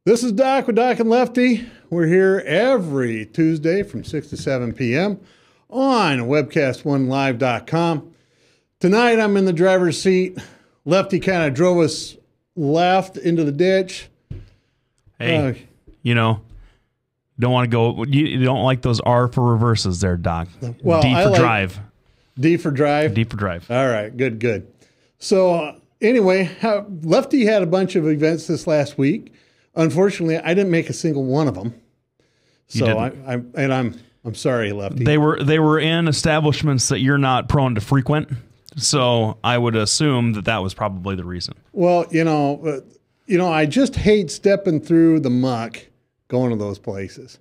This is Doc with Doc and Lefty. We're here every Tuesday from 6 to 7 p.m. on webcast1live.com. Tonight I'm in the driver's seat. Lefty kind of drove us left into the ditch. Hey, don't want to go. You don't like those R for reverses there, Doc. Well, D for drive. D for drive? D for drive. All right, good. So anyway, Lefty had a bunch of events this last week. Unfortunately, I didn't make a single one of them. So I'm sorry, Lefty. They were in establishments that you're not prone to frequent. So I would assume that was probably the reason. Well, I just hate stepping through the muck going to those places.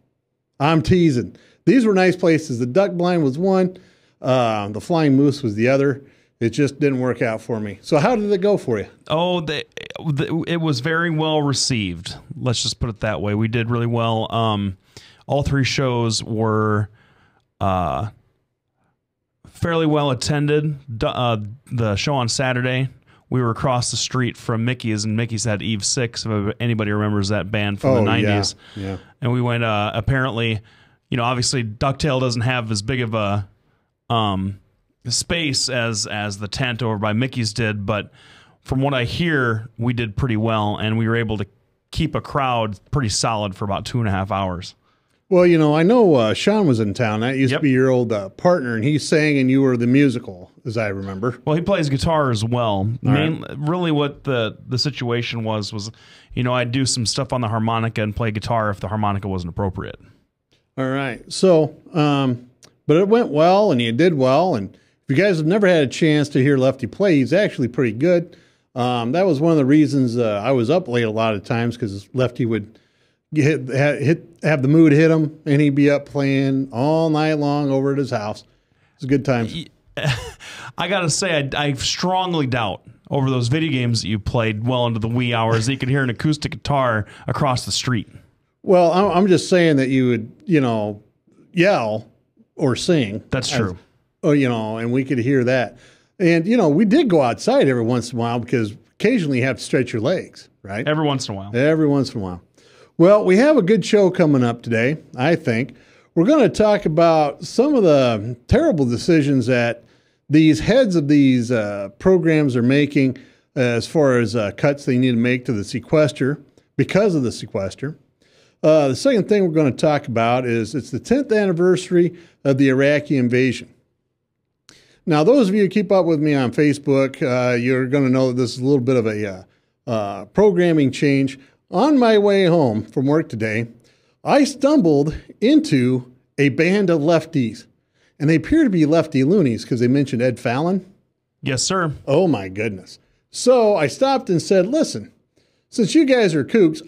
I'm teasing. These were nice places. The Duck Blind was one. The Flying Moose was the other. It just didn't work out for me. So how did it go for you? Oh, it was very well received. Let's just put it that way. We did really well. All three shows were fairly well attended. The show on Saturday, we were across the street from Mickey's, and Mickey's had Eve 6, if anybody remembers that band from the 90s. Yeah. And we went, apparently, obviously Ducktail doesn't have as big of a space as the tent over by Mickey's did, but from what I hear, we did pretty well, and we were able to keep a crowd pretty solid for about 2.5 hours. Well, I know Sean was in town. That used to be your old partner, and he sang and you were the musical, as I remember. Well, he plays guitar as well. Really what the situation was, I'd do some stuff on the harmonica and play guitar if the harmonica wasn't appropriate. All right. So, but it went well, and you did well, and if you guys have never had a chance to hear Lefty play, he's actually pretty good. That was one of the reasons I was up late a lot of times, because Lefty would have the mood hit him, and he'd be up playing all night long over at his house. It's a good time. I got to say, I strongly doubt over those video games that you played well into the wee hours that you could hear an acoustic guitar across the street. Well, I'm just saying that you would, yell or sing. That's true. And we could hear that. And, we did go outside every once in a while, because occasionally you have to stretch your legs, right? Every once in a while. Every once in a while. Well, we have a good show coming up today, I think. We're going to talk about some of the terrible decisions that these heads of these programs are making as far as cuts they need to make to the sequester because of the sequester. The second thing we're going to talk about is it's the 10th anniversary of the Iraqi invasion. Now, those of you who keep up with me on Facebook, you're going to know that this is a little bit of a programming change. On my way home from work today, I stumbled into a band of lefties, and they appear to be lefty loonies because they mentioned Ed Fallon. Yes, sir. Oh, my goodness. So I stopped and said, listen, since you guys are kooks,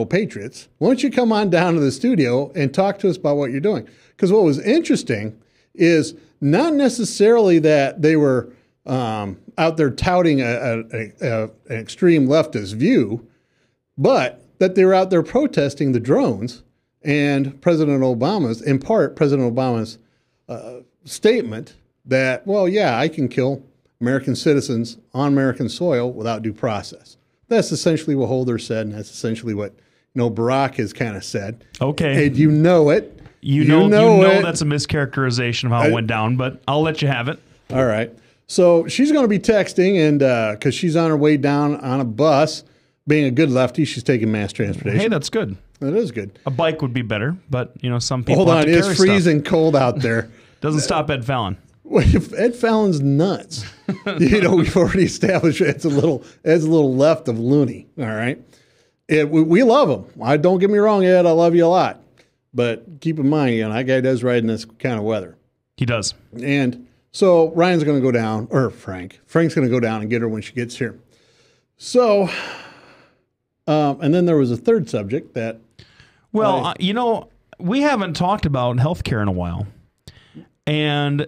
patriots, why don't you come on down to the studio and talk to us about what you're doing? Because what was interesting is not necessarily that they were out there touting an extreme leftist view, but that they were out there protesting the drones and President Obama's statement that, I can kill American citizens on American soil without due process. That's essentially what Holder said, and that's essentially what Barack has kind of said. Okay. And you know it. You know that's a mischaracterization of how it went down, but I'll let you have it. All right. So she's going to be texting, and because she's on her way down on a bus. Being a good lefty, she's taking mass transportation. Hey, that's good. That is good. A bike would be better, but some people Hold have on, to carry it's freezing cold out there. Doesn't stop Ed Fallon. If Ed Fallon's nuts. We've already established it's a little left of loony. All right, we love him. Don't get me wrong, Ed. I love you a lot, but keep in mind, that guy does ride in this kind of weather. He does. And so Ryan's going to go down, or Frank's going to go down and get her when she gets here. So. And then there was a third subject that... Well, we haven't talked about healthcare in a while. And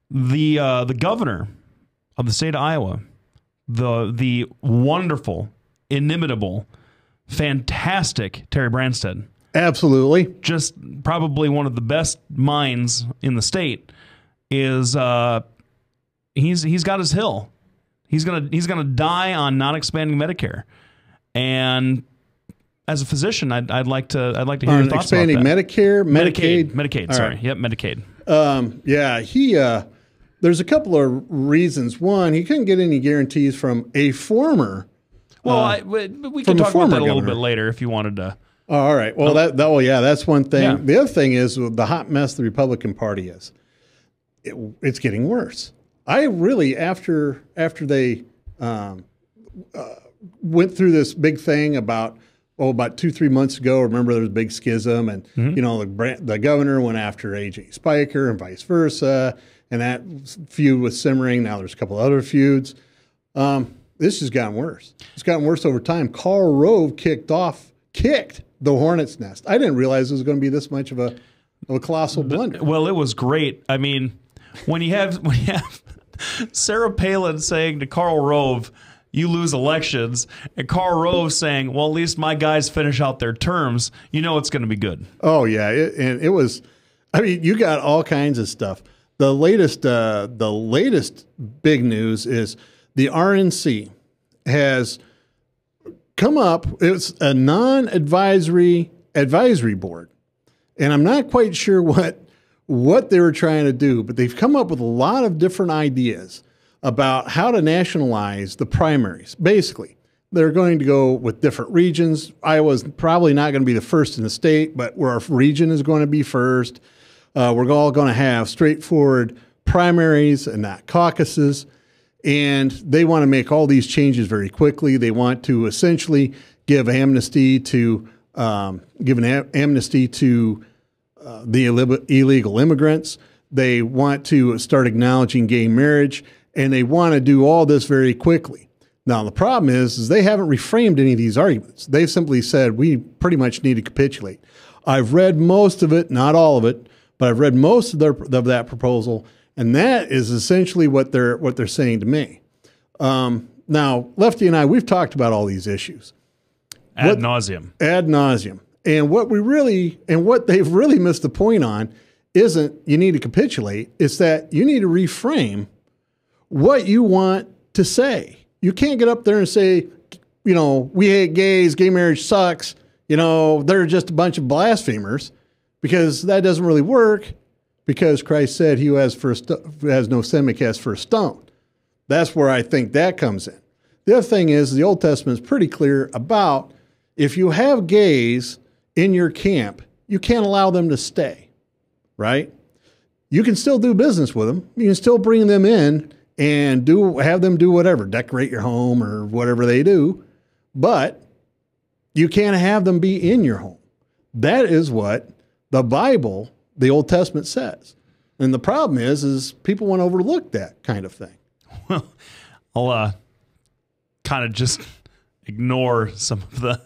the governor of the state of Iowa, the wonderful, inimitable, fantastic Terry Branstad. Absolutely. Just probably one of the best minds in the state is he's got his hill. He's gonna die on not expanding Medicare. And as a physician, I'd like to hear your thoughts about expanding that. Medicare, Medicaid. All Sorry, right. yep, Medicaid. There's a couple of reasons. One, he couldn't get any guarantees from a former. Well, we can talk about that a little bit later if you wanted to. Oh, all right. Well, that's one thing. Yeah. The other thing is the hot mess the Republican Party is. It's getting worse. I really, after they went through this big thing about 2-3 months ago. Remember, there was a big schism, and the governor went after A.J. Spiker and vice versa, and that feud was simmering. Now there's a couple other feuds. This has gotten worse. It's gotten worse over time. Karl Rove kicked the hornet's nest. I didn't realize it was going to be this much of a colossal blunder. Well, it was great. I mean, when you have Sarah Palin saying to Karl Rove, "You lose elections," and Karl Rove saying, "Well, at least my guys finish out their terms," you know it's going to be good. Oh yeah, it was. I mean, you got all kinds of stuff. The latest big news is the RNC has come up. It's a non-advisory advisory board, and I'm not quite sure what they were trying to do, but they've come up with a lot of different ideas about how to nationalize the primaries. Basically, they're going to go with different regions. Iowa's probably not going to be the first in the state, but where our region is going to be first. We're all going to have straightforward primaries and not caucuses. And they want to make all these changes very quickly. They want to essentially give amnesty to the illegal immigrants. They want to start acknowledging gay marriage, and they want to do all this very quickly. Now, the problem is they haven't reframed any of these arguments. They've simply said, we pretty much need to capitulate. I've read most of it, not all of it, but I've read most of that proposal, and that is essentially what they're saying to me. Now, Lefty and I, we've talked about all these issues. Ad nauseum. And what they've really missed the point on isn't you need to capitulate. It's that you need to reframe what you want to say. You can't get up there and say, we hate gays, gay marriage sucks. They're just a bunch of blasphemers, because that doesn't really work, because Christ said he who has no sin may cast first stone. That's where I think that comes in. The other thing is the Old Testament is pretty clear about if you have gays in your camp, you can't allow them to stay, right? You can still do business with them. You can still bring them in and have them do whatever, decorate your home or whatever they do, but you can't have them be in your home. That is what the Bible, the Old Testament, says. And the problem is people want to overlook that kind of thing. Well, I'll kind of just ignore some of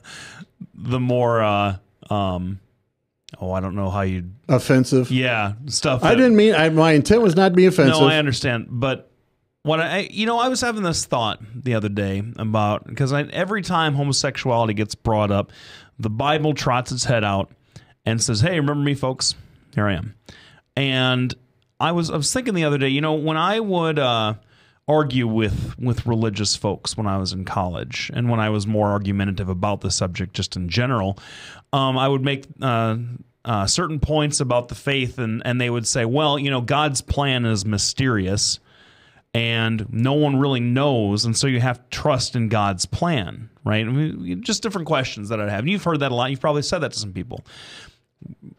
the more I don't know how you offensive. Yeah, stuff. I didn't mean. My intent was not to be offensive. No, I understand. But what I was having this thought the other day about, because every time homosexuality gets brought up, the Bible trots its head out and says, "Hey, remember me, folks? Here I am." And I was thinking the other day, when I would argue with religious folks when I was in college, and when I was more argumentative about the subject just in general, I would make certain points about the faith, and they would say, well, God's plan is mysterious, and no one really knows, and so you have to trust in God's plan, right? I mean, just different questions that I'd have. And you've heard that a lot. You've probably said that to some people.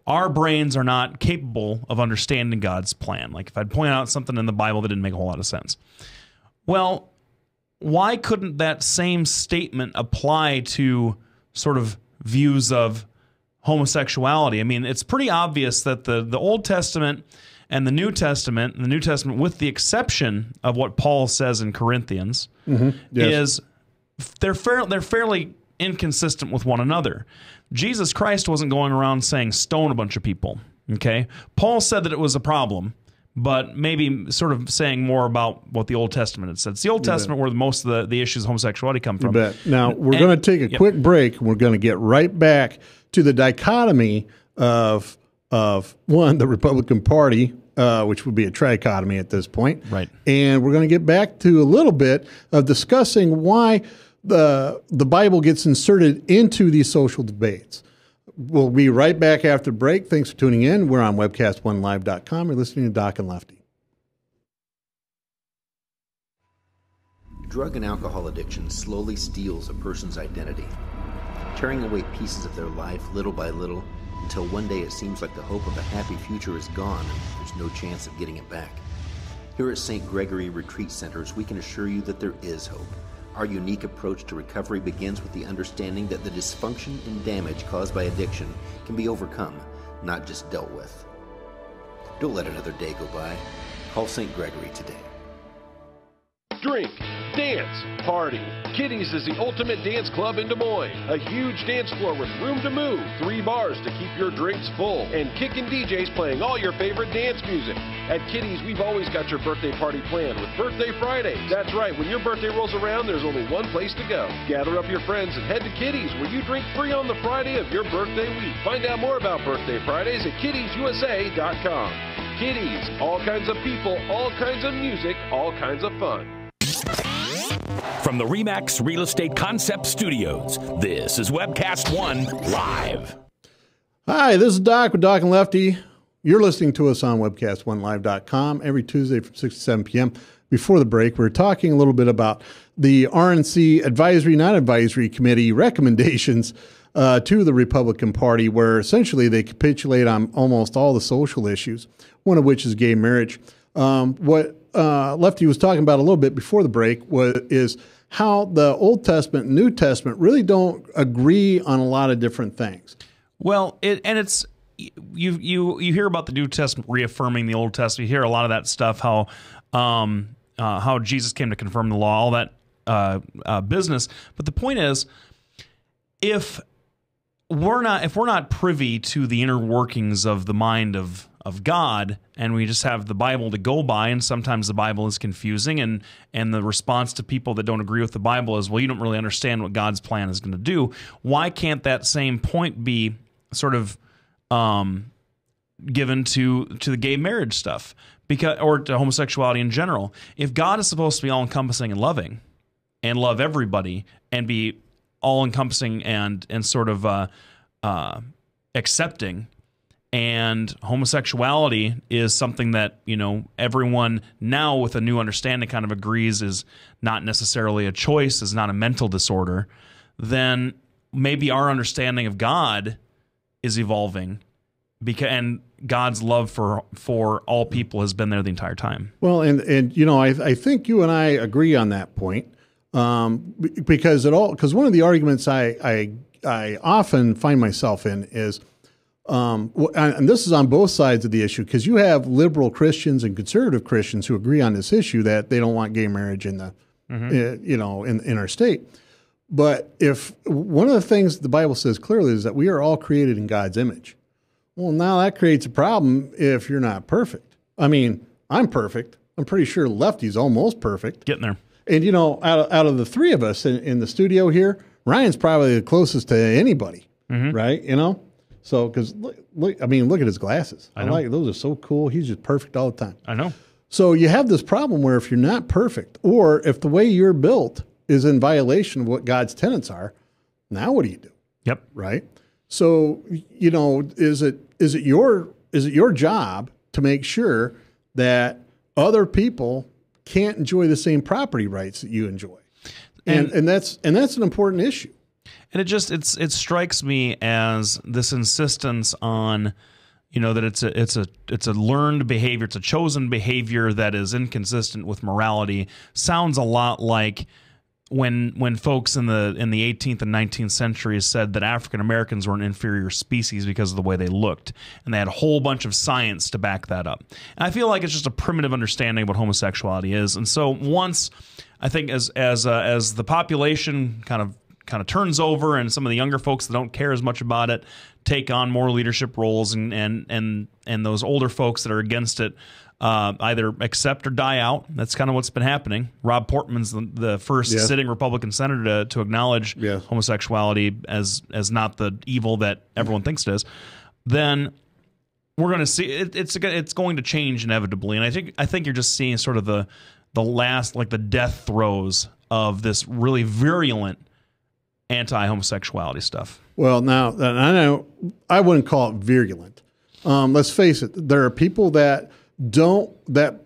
Our brains are not capable of understanding God's plan. Like if I'd point out something in the Bible that didn't make a whole lot of sense. Well, why couldn't that same statement apply to sort of views of homosexuality? I mean, it's pretty obvious that the Old Testament and the New Testament, with the exception of what Paul says in Corinthians, is they're fairly inconsistent with one another. Jesus Christ wasn't going around saying stone a bunch of people, okay? Paul said that it was a problem, but maybe sort of saying more about what the Old Testament had said. It's the Old Testament where most of the issues of homosexuality come from. You bet. Now, we're going to take a quick break. We're going to get right back to the dichotomy of one, the Republican Party, which would be a trichotomy at this point. Right. And we're going to get back to a little bit of discussing why the Bible gets inserted into these social debates. We'll be right back after the break. Thanks for tuning in. We're on webcast1live.com. You're listening to Doc and Lefty. Drug and alcohol addiction slowly steals a person's identity, tearing away pieces of their life little by little until one day it seems like the hope of a happy future is gone and there's no chance of getting it back. Here at St. Gregory Retreat Centers, we can assure you that there is hope. Our unique approach to recovery begins with the understanding that the dysfunction and damage caused by addiction can be overcome, not just dealt with. Don't let another day go by. Call St. Gregory today. Drink, dance, party. Kitty's is the ultimate dance club in Des Moines. A huge dance floor with room to move, 3 bars to keep your drinks full, and kickin' DJs playing all your favorite dance music. At Kitty's, we've always got your birthday party planned with Birthday Fridays. That's right, when your birthday rolls around, there's only one place to go. Gather up your friends and head to Kitty's, where you drink free on the Friday of your birthday week. Find out more about Birthday Fridays at kittiesusa.com. Kitty's, all kinds of people, all kinds of music, all kinds of fun. From the RE/MAX Real Estate Concept Studios, this is Webcast One Live. Hi, this is Doc with Doc and Lefty. You're listening to us on webcast1live.com every Tuesday from 6 to 7 p.m. Before the break, we're talking a little bit about the RNC Advisory, Non-Advisory Committee recommendations to the Republican Party, where essentially they capitulate on almost all the social issues, one of which is gay marriage. What Lefty was talking about a little bit before the break is how the Old Testament and New Testament really don't agree on a lot of different things. Well, it's you hear about the New Testament reaffirming the Old Testament. You hear a lot of that stuff, how Jesus came to confirm the law, all that business. But the point is, if we're not privy to the inner workings of the mind of God, and we just have the Bible to go by, and sometimes the Bible is confusing, and the response to people that don't agree with the Bible is, well, you don't really understand what God's plan is going to do. Why can't that same point be sort of given to the gay marriage stuff, or to homosexuality in general? If God is supposed to be all-encompassing and loving, and love everybody, and be all-encompassing and sort of accepting, and homosexuality is something that, everyone now with a new understanding kind of agrees is not necessarily a choice, is not a mental disorder, then maybe our understanding of God is evolving, and God's love for all people has been there the entire time. Well, and I think you and I agree on that point, because one of the arguments I often find myself in is, and this is on both sides of the issue, because you have liberal Christians and conservative Christians who agree on this issue that they don't want gay marriage in the, in our state. But if one of the things the Bible says clearly is that we are all created in God's image. Well, now that creates a problem if you're not perfect. I mean, I'm perfect. I'm pretty sure Lefty's almost perfect. Getting there. And, out of the three of us in the studio here, Ryan's probably the closest to anybody, right? So, because look at his glasses. I like those are so cool. He's just perfect all the time. I know. So you have this problem where if you're not perfect, or if the way you're built is in violation of what God's tenets are, now what do you do? Yep. Right. So is it your job to make sure that other people can't enjoy the same property rights that you enjoy, and that's an important issue. And it strikes me as this insistence on, that it's a learned behavior, it's a chosen behavior that is inconsistent with morality. Sounds a lot like when folks in the 18th and 19th centuries said that African Americans were an inferior species because of the way they looked, and they had a whole bunch of science to back that up. And I feel like it's just a primitive understanding of what homosexuality is. And so once, I think, as the population kind of turns over, and some of the younger folks that don't care as much about it take on more leadership roles, and those older folks that are against it either accept or die out. That's kind of what's been happening. Rob Portman's the first sitting Republican senator to acknowledge homosexuality as not the evil that everyone thinks it is. Then we're going to see it's going to change inevitably, and I think you're just seeing sort of the last, like the death throes of this really virulent anti-homosexuality stuff. Well, now, I know I wouldn't call it virulent. Let's face it, there are people that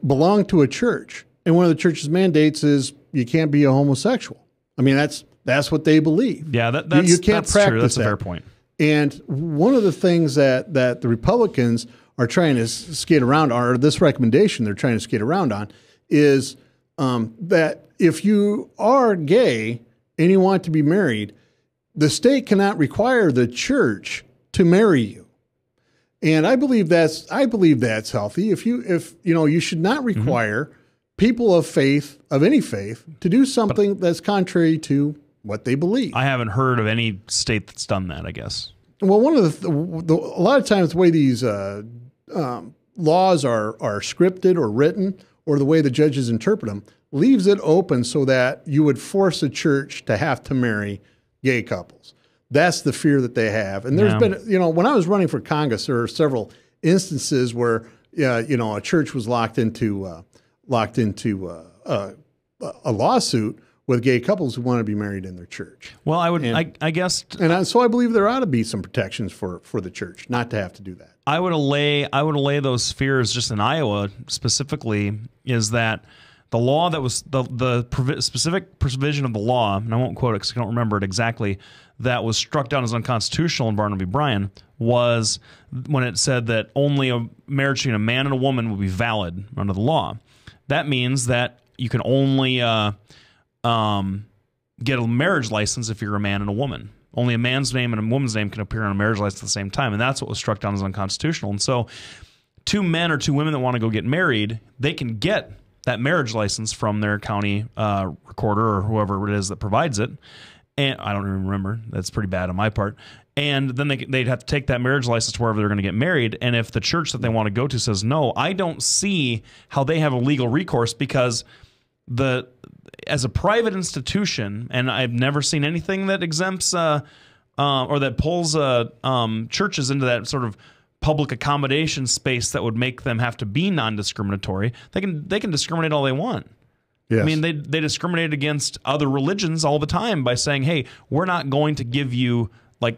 belong to a church, and one of the church's mandates is you can't be a homosexual. I mean, that's what they believe. Yeah, that's you can't that's practice true. That's that. a fair point. And one of the things that the Republicans are trying to skate around, or this recommendation they're trying to skate around on, is that if you are gay and you want to be married, the state cannot require the church to marry you. And I believe that's healthy. If you should not require people of faith, of any faith, to do something that's contrary to what they believe. I haven't heard of any state that's done that, I guess. Well, one of a lot of times the way these laws are scripted or written, or the way the judges interpret them, leaves it open so that you would force a church to have to marry gay couples. That's the fear that they have. And there's been, when I was running for Congress, there were several instances where, a church was locked into a lawsuit with gay couples who want to be married in their church. Well, I guess, so I believe there ought to be some protections for the church not to have to do that. I would allay those fears just in Iowa specifically, is that the law that was the specific provision of the law, and I won't quote it because I don't remember it exactly, that was struck down as unconstitutional in Barnaby Bryan was when it said that only a marriage between a man and a woman would be valid under the law. That means that you can only get a marriage license if you're a man and a woman. Only a man's name and a woman's name can appear on a marriage license at the same time, and that's what was struck down as unconstitutional. And so two men or two women that want to go get married, they can get that marriage license from their county recorder or whoever it is that provides it. And I don't even remember. That's pretty bad on my part. And then they'd have to take that marriage license wherever they're going to get married. And if the church that they want to go to says no, I don't see how they have a legal recourse, because as a private institution, and I've never seen anything that exempts or that pulls churches into that sort of public accommodation space that would make them have to be non-discriminatory. They can discriminate all they want. Yes. I mean, they discriminate against other religions all the time by saying, "Hey, we're not going to give you a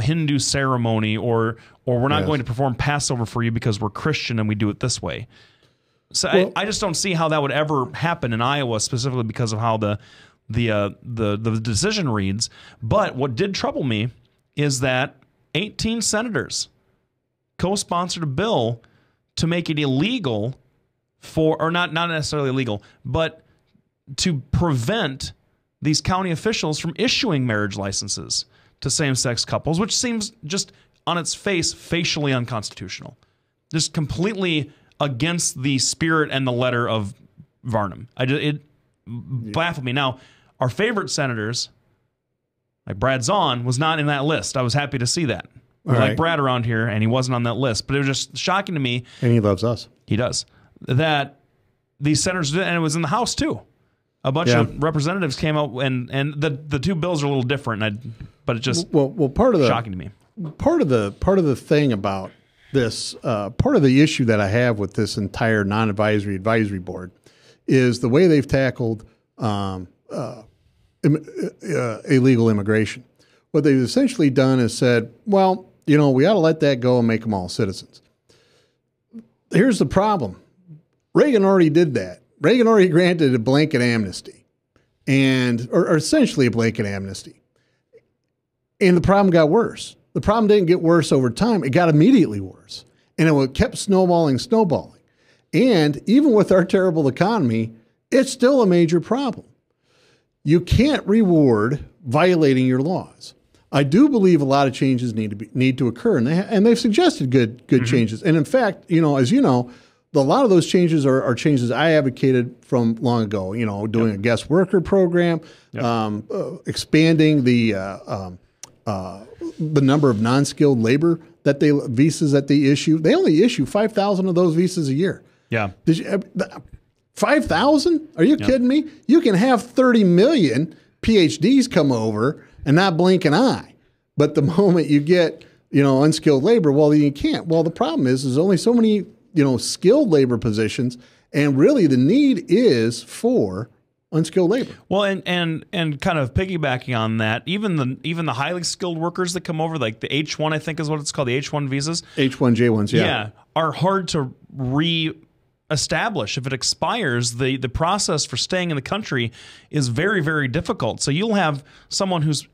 Hindu ceremony, or we're not going to perform Passover for you because we're Christian and we do it this way." So well, I just don't see how that would ever happen in Iowa, specifically because of how the decision reads. But what did trouble me is that 18 senators co-sponsored a bill to make it illegal or not necessarily illegal, but to prevent these county officials from issuing marriage licenses to same-sex couples, which seems just on its face facially unconstitutional, just completely against the spirit and the letter of Varnum. It baffled me. Now, our favorite senators, like Brad Zahn, was not in that list. I was happy to see that. We like Brad around here, and he wasn't on that list. But it was just shocking to me. And he loves us. He does. That these senators did, and it was in the House too. A bunch of representatives came out, and the two bills are a little different. But it just shocking to me. Part of the thing about this, part of the issue that I have with this entire non-advisory advisory board is the way they've tackled illegal immigration. What they've essentially done is said, well, we ought to let that go and make them all citizens. Here's the problem. Reagan already did that. Reagan already granted a blanket amnesty, or essentially a blanket amnesty. And the problem got worse. The problem didn't get worse over time. It got immediately worse. And it kept snowballing. And even with our terrible economy, it's still a major problem. You can't reward violating your laws. I do believe a lot of changes need to occur, and they've suggested good changes. And in fact, as you know, a lot of those changes are changes I advocated from long ago. Doing a guest worker program, expanding the number of non-skilled labor visas that they issue. They only issue 5,000 of those visas a year. Yeah. 5,000? Are you kidding me? You can have 30 million PhDs come over and not blink an eye. But the moment you get, unskilled labor, well, you can't. Well, the problem is there's only so many, skilled labor positions, and really the need is for unskilled labor. Well, and kind of piggybacking on that, even the highly skilled workers that come over, like the H-1, I think is what it's called, the H-1 visas. H-1J1s, yeah. Yeah, are hard to re-establish. If it expires, the process for staying in the country is very, very difficult. So you'll have someone who's,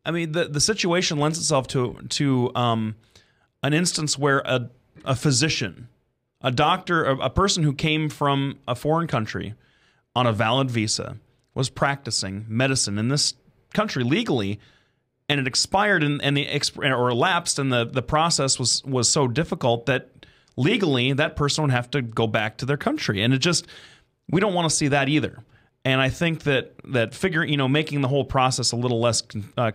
I mean, the situation lends itself to an instance where a physician, a doctor, a person who came from a foreign country on a valid visa was practicing medicine in this country legally, and it expired or elapsed, and the process was so difficult that legally that person would have to go back to their country, and we don't want to see that either. And I think that making the whole process a little less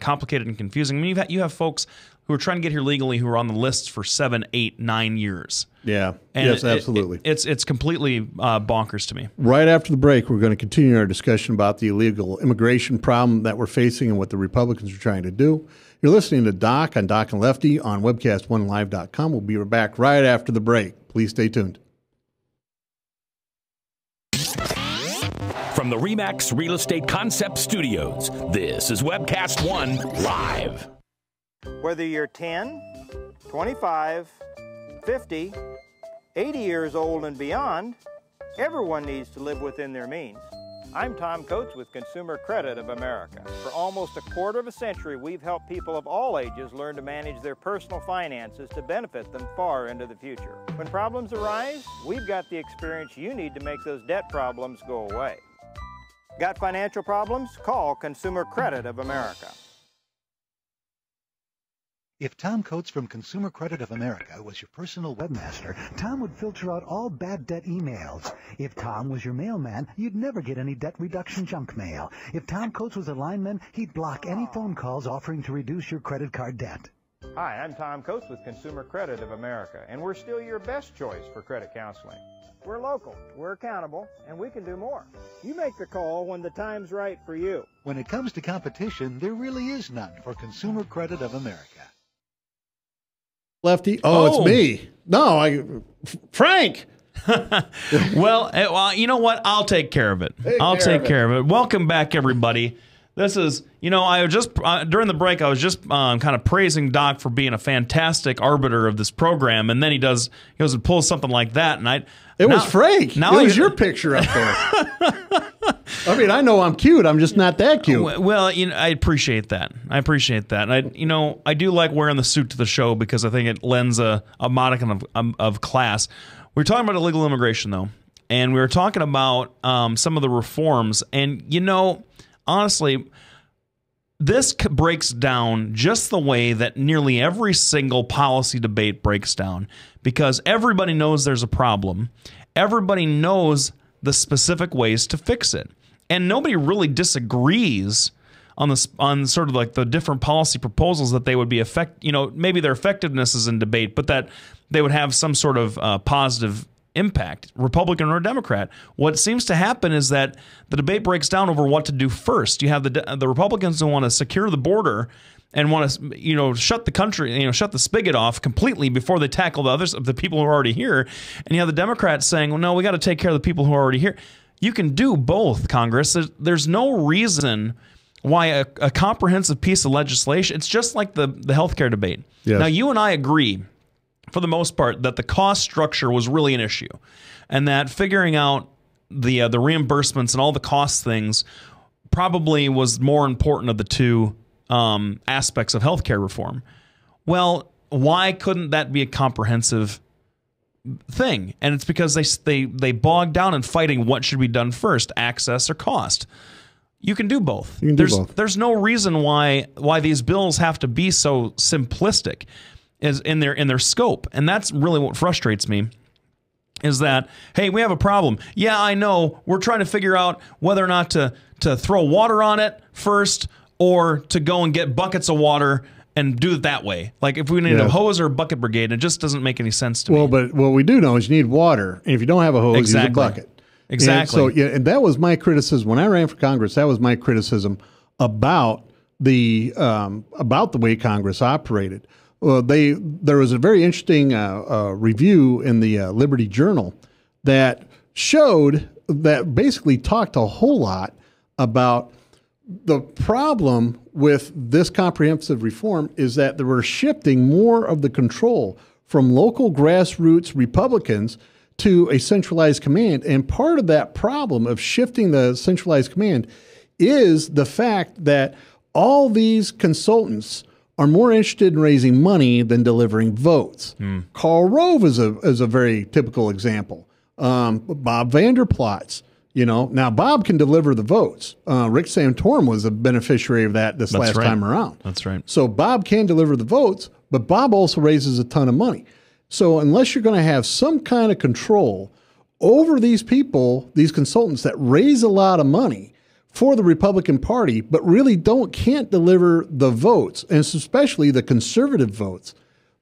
complicated and confusing. I mean, you have folks who are trying to get here legally who are on the lists for 7, 8, 9 years. Yeah. And yes, absolutely. It's completely bonkers to me. Right after the break, we're going to continue our discussion about the illegal immigration problem that we're facing and what the Republicans are trying to do. You're listening to Doc on Doc and Lefty on webcast1live.com. We'll be back right after the break. Please stay tuned. From the RE/MAX Real Estate Concept Studios, this is Webcast One Live. Whether you're 10, 25, 50, 80 years old and beyond, everyone needs to live within their means. I'm Tom Coates with Consumer Credit of America. For almost a quarter of a century, we've helped people of all ages learn to manage their personal finances to benefit them far into the future. When problems arise, we've got the experience you need to make those debt problems go away. Got financial problems? Call Consumer Credit of America. If Tom Coates from Consumer Credit of America was your personal webmaster, Tom would filter out all bad debt emails. If Tom was your mailman, you'd never get any debt reduction junk mail. If Tom Coates was a lineman, he'd block any phone calls offering to reduce your credit card debt. Hi, I'm Tom Coates with Consumer Credit of America, and we're still your best choice for credit counseling. We're local, we're accountable, and we can do more. You make the call when the time's right for you. When it comes to competition, there really is none for Consumer Credit of America. Lefty? Oh, it's me. No, Frank. Well, you know what? I'll take care of it. I'll take care of it. Welcome back, everybody. This is, I was just, during the break, I was just kind of praising Doc for being a fantastic arbiter of this program, and then he goes and pulls something like that, and It was Frank. It was your picture up there. I mean, I know I'm cute. I'm just not that cute. Well, I appreciate that. And I do like wearing the suit to the show because I think it lends a modicum of class. We were talking about illegal immigration, though, and we were talking about some of the reforms. And, honestly, this breaks down just the way that nearly every single policy debate breaks down, because everybody knows there's a problem. Everybody knows the specific ways to fix it. And nobody really disagrees on sort of like the different policy proposals that they would be maybe their effectiveness is in debate, but that they would have some sort of positive impact, Republican or Democrat. What seems to happen is that the debate breaks down over what to do first. You have the Republicans who want to secure the border and want to, shut the country, shut the spigot off completely before they tackle the people who are already here. And you have the Democrats saying, well, no, we got to take care of the people who are already here. You can do both, Congress. There's no reason why a comprehensive piece of legislation, it's just like the healthcare debate. Yes. Now, you and I agree, for the most part, that the cost structure was really an issue, and that figuring out the reimbursements and all the cost things probably was more important of the two aspects of healthcare reform. Well, why couldn't that be a comprehensive thing? And it's because they bog down in fighting what should be done first, access or cost. You can do both. There's no reason why these bills have to be so simplistic is in their scope. And that's really what frustrates me, is that, hey, we have a problem. Yeah, I know. We're trying to figure out whether or not to throw water on it first or to go and get buckets of water and do it that way. Like if we need a hose or a bucket brigade, it just doesn't make any sense to me. Well, but what we do know is you need water. And if you don't have a hose, you need a bucket. Exactly. And that was my criticism. When I ran for Congress, that was my criticism about the way Congress operated. There was a very interesting review in the Liberty Journal that showed that basically talked a whole lot about the problem with this comprehensive reform is that they were shifting more of the control from local grassroots Republicans to a centralized command. And part of that problem of shifting the centralized command is the fact that all these consultants are more interested in raising money than delivering votes. Karl Rove is a very typical example. Bob Vanderplots, now Bob can deliver the votes. Rick Santorum was a beneficiary of that this last time around. That's right. So Bob can deliver the votes, but Bob also raises a ton of money. So unless you're going to have some kind of control over these people, these consultants that raise a lot of money for the Republican Party, but really can't deliver the votes, and especially the conservative votes,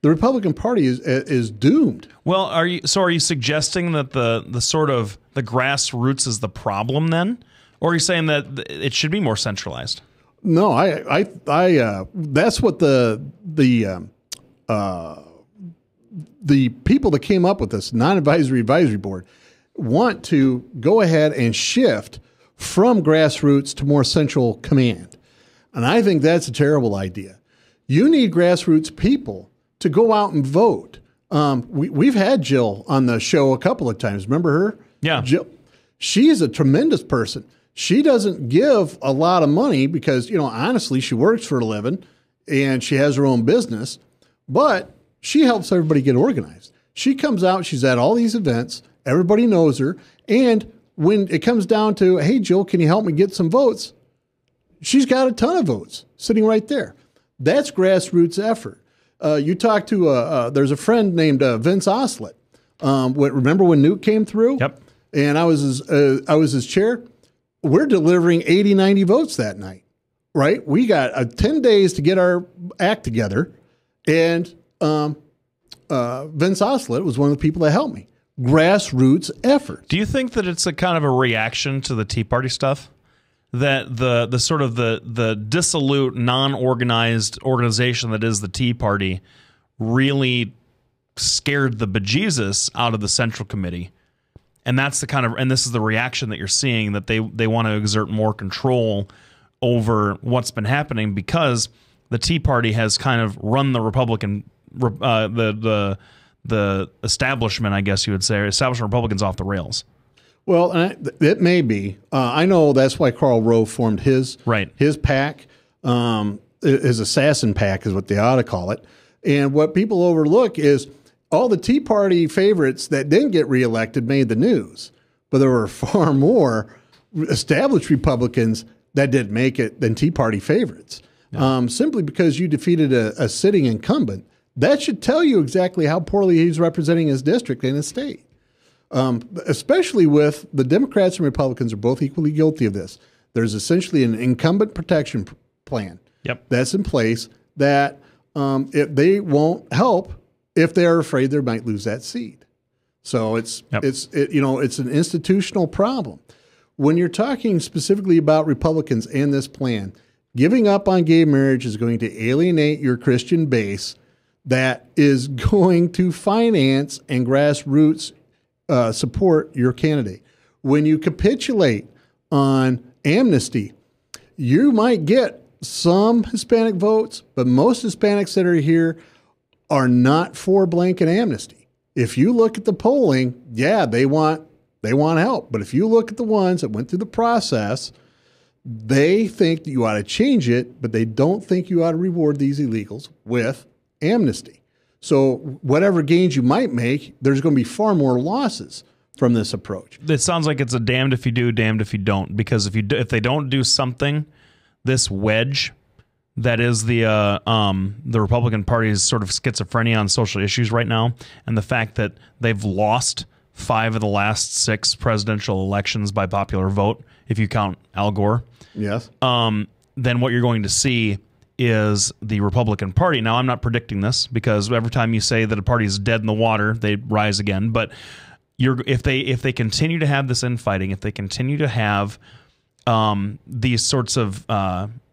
the Republican Party is doomed. Well, are you suggesting that the sort of the grassroots is the problem then, or are you saying that it should be more centralized? No, I that's what the people that came up with this non-advisory advisory board want to go ahead and shift from grassroots to more central command. And I think that's a terrible idea. You need grassroots people to go out and vote. We've had Jill on the show a couple of times. Remember her? Yeah. Jill, she's a tremendous person. She doesn't give a lot of money because, honestly, she works for a living and she has her own business, but she helps everybody get organized. She comes out, she's at all these events, everybody knows her, and when it comes down to, hey, Jill, can you help me get some votes? She's got a ton of votes sitting right there. That's grassroots effort. You talk to, there's a friend named Vince Oslett. Remember when Newt came through? Yep. And I was his chair. We're delivering 80, 90 votes that night, right? We got 10 days to get our act together. And Vince Oslett was one of the people that helped me. Grassroots effort. Do you think that it's a kind of a reaction to the Tea Party stuff? That the sort of the dissolute, non-organized organization that is the Tea Party really scared the bejesus out of the Central Committee, and that's and this is the reaction that you're seeing, that they want to exert more control over what's been happening because the Tea Party has kind of run the Republican the establishment, I guess you would say, or establishment Republicans off the rails. Well, it may be. I know that's why Karl Rove formed his PAC. His assassin PAC is what they ought to call it. And what people overlook is all the Tea Party favorites that didn't get reelected made the news. But there were far more established Republicans that didn't make it than Tea Party favorites. Yeah. Simply because you defeated a sitting incumbent, that should tell you exactly how poorly he's representing his district and his state. Especially with the Democrats and Republicans are both equally guilty of this. There's essentially an incumbent protection plan that's in place that they won't help if they're afraid they might lose that seat. So it's an institutional problem. When you're talking specifically about Republicans and this plan, giving up on gay marriage is going to alienate your Christian base that is going to finance and grassroots support your candidate. When you capitulate on amnesty, you might get some Hispanic votes, but most Hispanics that are here are not for blanket amnesty. If you look at the polling, they want help. But if you look at the ones that went through the process, they think that you ought to change it, but they don't think you ought to reward these illegals with amnesty. So whatever gains you might make, there's going to be far more losses from this approach. It sounds like it's a damned if you do, damned if you don't. Because if they don't do something, this wedge that is the Republican Party's sort of schizophrenia on social issues right now, and the fact that they've lost 5 of the last 6 presidential elections by popular vote, if you count Al Gore. Yes. Then what you're going to see is the Republican Party. Now, I'm not predicting this because every time you say that a party is dead in the water, they rise again. But if they continue to have this infighting, if they continue to have these sorts of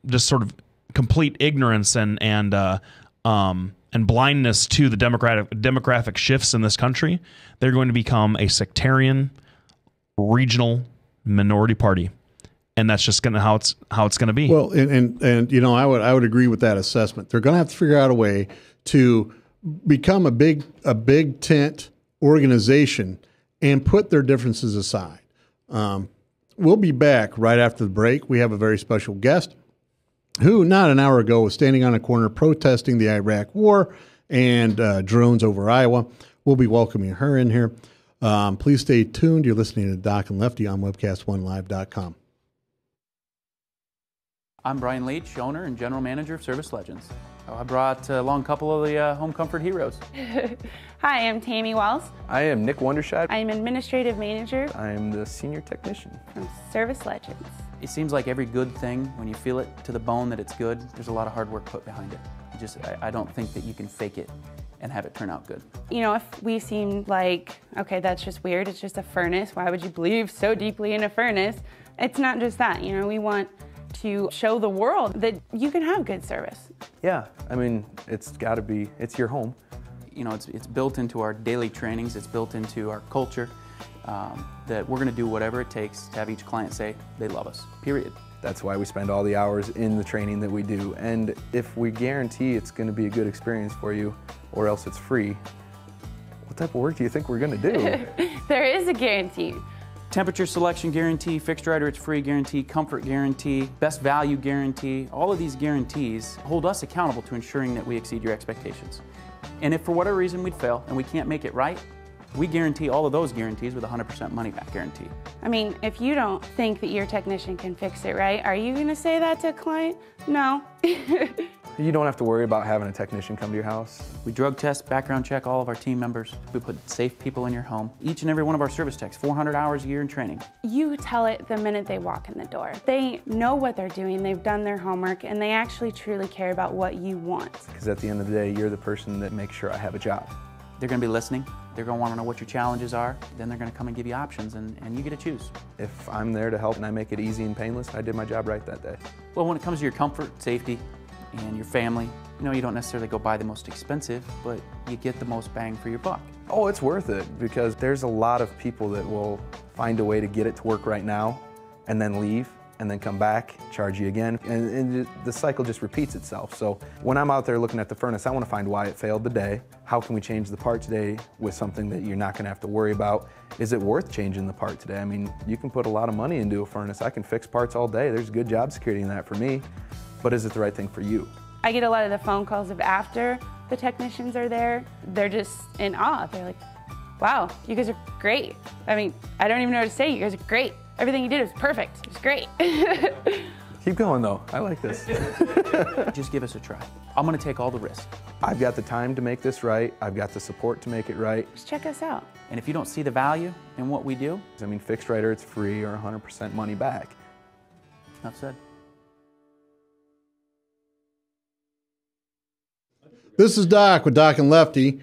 just sort of complete ignorance and blindness to the demographic shifts in this country, they're going to become a sectarian, regional minority party. and that's just how it's going to be. Well, and you know, I would agree with that assessment. They're going to have to figure out a way to become a big tent organization and put their differences aside. We'll be back right after the break. We have a very special guest who not an hour ago was standing on a corner protesting the Iraq war and drones over Iowa. We'll be welcoming her in here. Please stay tuned. You're listening to Doc and Lefty on webcast1live.com. I'm Brian Leach, owner and general manager of Service Legends. I brought along a couple of the home comfort heroes. Hi, I'm Tammy Wells. I am Nick Wondershide. I'm administrative manager. I am the senior technician from Service Legends. It seems like every good thing, when you feel it to the bone that it's good, there's a lot of hard work put behind it. I don't think that you can fake it and have it turn out good. You know, if we seem like, okay, that's just weird, it's just a furnace, why would you believe so deeply in a furnace? It's not just that, you know, we want to show the world that you can have good service. Yeah, I mean, it's got to be, it's your home. You know, it's built into our daily trainings, it's built into our culture, that we're going to do whatever it takes to have each client say they love us, period. That's why we spend all the hours in the training that we do. And if we guarantee it's going to be a good experience for you, or else it's free, what type of work do you think we're going to do? There is a guarantee. Temperature selection guarantee, fixed right or it's free guarantee, comfort guarantee, best value guarantee. All of these guarantees hold us accountable to ensuring that we exceed your expectations. And if for whatever reason we'd fail and we can't make it right, we guarantee all of those guarantees with a 100% money back guarantee. I mean, if you don't think that your technician can fix it right, are you going to say that to a client? No. You don't have to worry about having a technician come to your house. We drug test, background check all of our team members. We put safe people in your home. Each and every one of our service techs, 400 hours a year in training. You tell it the minute they walk in the door. They know what they're doing, they've done their homework, and they actually truly care about what you want. Because at the end of the day, you're the person that makes sure I have a job. They're going to be listening. They're going to want to know what your challenges are. Then they're going to come and give you options, and you get to choose. If I'm there to help and I make it easy and painless, I did my job right that day. Well, when it comes to your comfort, safety, and your family, you know, you don't necessarily go buy the most expensive, but you get the most bang for your buck. Oh, it's worth it, because there's a lot of people that will find a way to get it to work right now and then leave and then come back, charge you again, and the cycle just repeats itself. So when I'm out there looking at the furnace, I want to find why it failed today. How can we change the part today with something that you're not going to have to worry about? Is it worth changing the part today? I mean, you can put a lot of money into a furnace. I can fix parts all day. There's good job security in that for me. But is it the right thing for you? I get a lot of the phone calls of after the technicians are there. They're just in awe. They're like, wow, you guys are great. I mean, I don't even know what to say. You guys are great. Everything you did was perfect. It was great. Keep going though. I like this. Just give us a try. I'm going to take all the risk. I've got the time to make this right. I've got the support to make it right. Just check us out. And if you don't see the value in what we do, I mean, fixed right or it's free or 100% money back. Enough said. This is Doc with Doc and Lefty.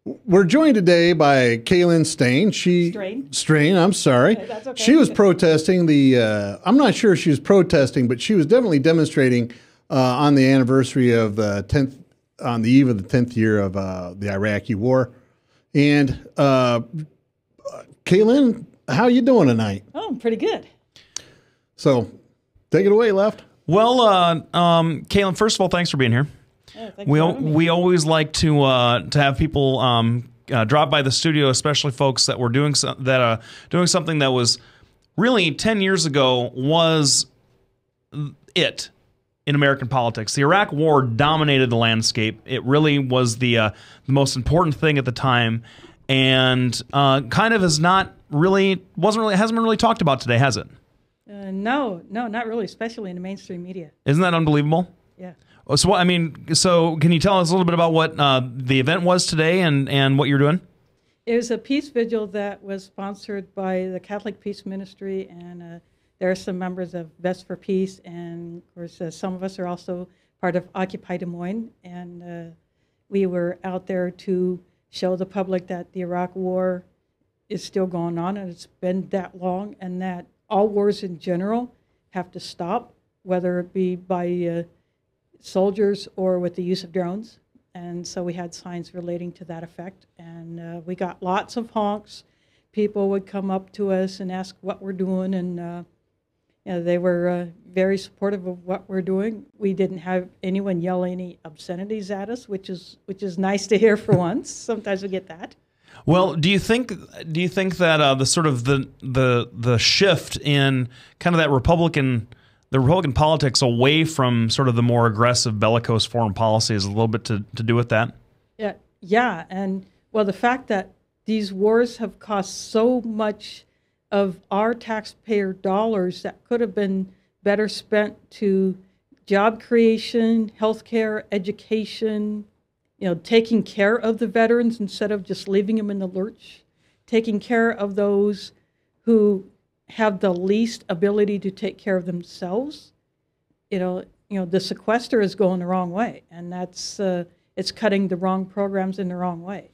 We're joined today by Kaylin Stain. Strain, I'm sorry. Okay, that's okay. She was protesting I'm not sure she was protesting, but she was definitely demonstrating on the anniversary of the 10th, on the eve of the 10th year of the Iraqi war. And Kaylin, how you doing tonight? Oh, I'm pretty good. So take it away, Left. Well, Kaylin, first of all, thanks for being here. We always like to have people drop by the studio, especially folks that were doing doing something that was really 10 years ago was it in American politics. The Iraq War dominated the landscape. It really was the most important thing at the time, and kind of hasn't been really talked about today, has it? No, not really, especially in the mainstream media. Isn't that unbelievable? Yeah. So I mean, so can you tell us a little bit about what the event was today and what you're doing? It was a peace vigil that was sponsored by the Catholic Peace Ministry, and there are some members of Best for Peace, and of course some of us are also part of Occupy Des Moines, and we were out there to show the public that the Iraq War is still going on, and it's been that long, and that all wars in general have to stop, whether it be by soldiers or with the use of drones. And so we had signs relating to that effect, and we got lots of honks. People would come up to us and ask what we're doing, and They were very supportive of what we're doing. We didn't have anyone yell any obscenities at us, which is nice to hear for once. Sometimes we get that. Well, do you think that the sort of the shift in kind of that Republican politics away from sort of the more aggressive bellicose foreign policy is a little bit to do with that? Yeah, and well, the fact that these wars have cost so much of our taxpayer dollars that could have been better spent to job creation, healthcare, education, taking care of the veterans instead of just leaving them in the lurch, taking care of those who have the least ability to take care of themselves. The sequester is going the wrong way, and that's it's cutting the wrong programs in the wrong way.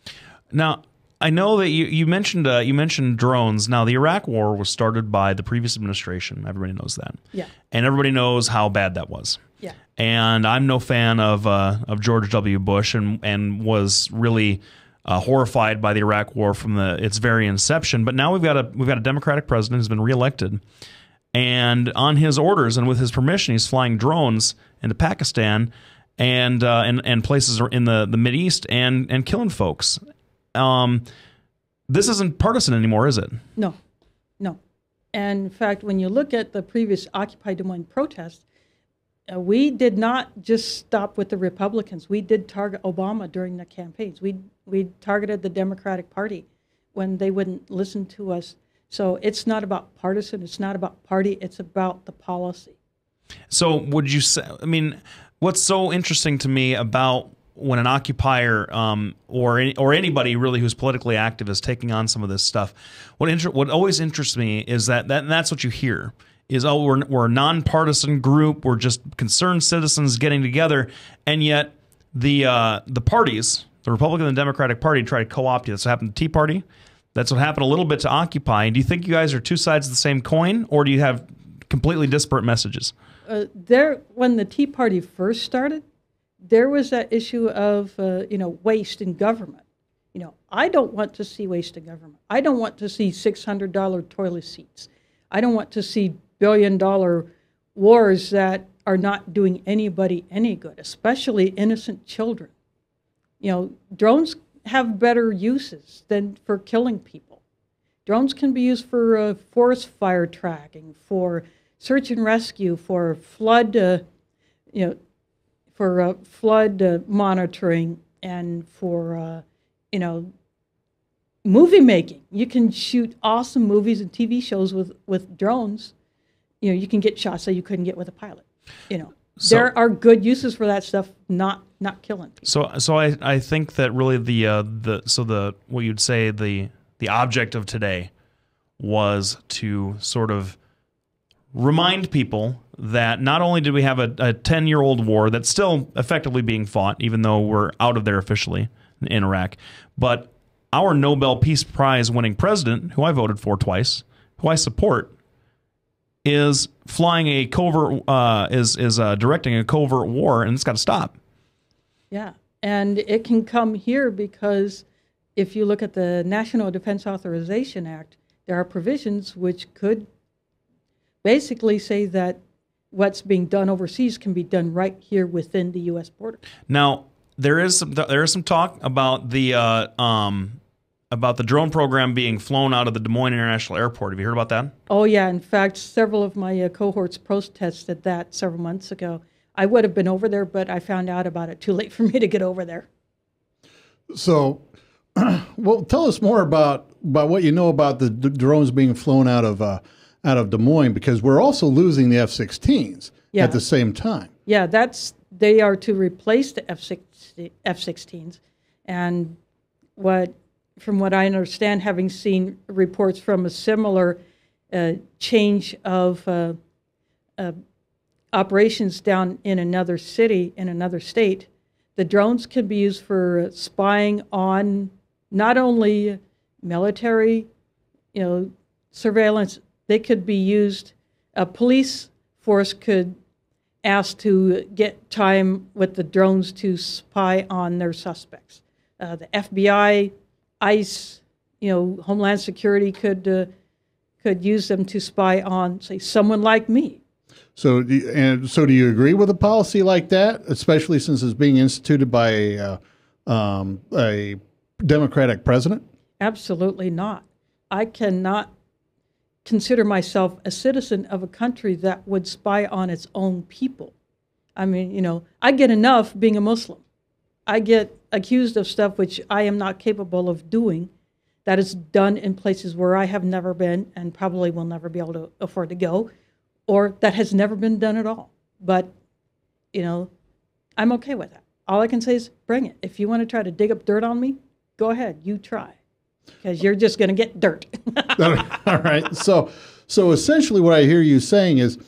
Now, I know that you mentioned drones. Now, the Iraq War was started by the previous administration. Everybody knows that. Yeah. And everybody knows how bad that was. Yeah. And I'm no fan of George W. Bush, and was really horrified by the Iraq War from its very inception. But now we've got a Democratic president who's been reelected, and on his orders and with his permission, he's flying drones into Pakistan and places in the Mideast and killing folks. This isn't partisan anymore, is it? No. And in fact, when you look at the previous Occupy Des Moines protests, we did not just stop with the Republicans. We did target Obama during the campaigns. We targeted the Democratic Party when they wouldn't listen to us. So it's not about partisan. It's not about party. It's about the policy. So would you say, what's so interesting to me about when an occupier or anybody really who's politically active is taking on some of this stuff, what always interests me is that's what you hear is, oh, we're a nonpartisan group, we're just concerned citizens getting together, and yet the parties, the Republican and the Democratic Party, try to co-opt you. That's what happened to Tea Party. That's what happened a little bit to Occupy. Do you think you guys are two sides of the same coin, or do you have completely disparate messages? When the Tea Party first started, there was that issue of waste in government. I don't want to see waste in government. I don't want to see $600 toilet seats. I don't want to see billion-dollar wars that are not doing anybody any good, especially innocent children. Drones have better uses than for killing people. Drones can be used for forest fire tracking, for search and rescue, for flood, flood monitoring, and for movie making. You can shoot awesome movies and TV shows with drones. You can get shots that you couldn't get with a pilot. So, there are good uses for that stuff, not killing people. So I think that really what you'd say the object of today was to sort of remind people that not only did we have a 10-year-old war that's still effectively being fought, even though we're out of there officially in Iraq, but our Nobel Peace Prize winning president, who I voted for twice, who I support, is flying a covert, directing a covert war, and it's got to stop. Yeah, and it can come here because if you look at the National Defense Authorization Act, there are provisions which could basically say that what's being done overseas can be done right here within the U.S. border. Now, there is some talk about the drone program being flown out of the Des Moines International Airport. Have you heard about that? Oh, yeah. In fact, several of my cohorts protested that several months ago. I would have been over there, but I found out about it too late for me to get over there. So, well, tell us more about what you know about the drones being flown out of Des Moines, because we're also losing the F-16s at the same time. Yeah, they are to replace the F-16s, and from what I understand, having seen reports from a similar change of operations down in another city, in another state, the drones can be used for spying on not only military, surveillance. They could be used. A police force could ask to get time with the drones to spy on their suspects. The FBI, ICE, Homeland Security could could use them to spy on, say, someone like me. So, do you agree with a policy like that, especially since it's being instituted by a Democratic president? Absolutely not. I cannot consider myself a citizen of a country that would spy on its own people. I mean, you know, I get enough being a Muslim. I get accused of stuff which I am not capable of doing, that is done in places where I have never been and probably will never be able to afford to go, or that has never been done at all. But, you know, I'm okay with that. All I can say is bring it. If you want to try to dig up dirt on me, go ahead, you try. Because you're just going to get dirt. All right. So essentially what I hear you saying is,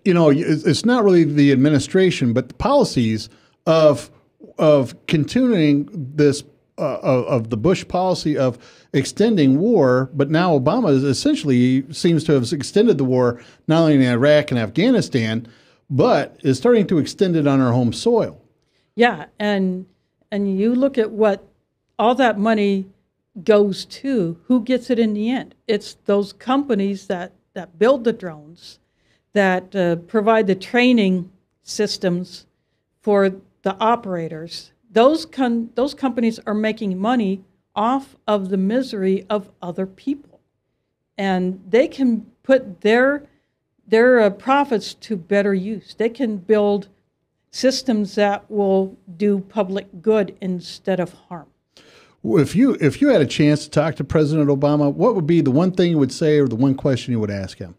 you know, it's not really the administration, but the policies of continuing this, of the Bush policy of extending war, but now Obama essentially seems to have extended the war not only in Iraq and Afghanistan, but is starting to extend it on our home soil. Yeah, and you look at what all that money goes to, who gets it in the end? It's those companies that build the drones, that provide the training systems for the operators. Those companies are making money off of the misery of other people, and they can put their profits to better use. They can build systems that will do public good instead of harm. If you had a chance to talk to President Obama, what would be the one thing you would say or the one question you would ask him?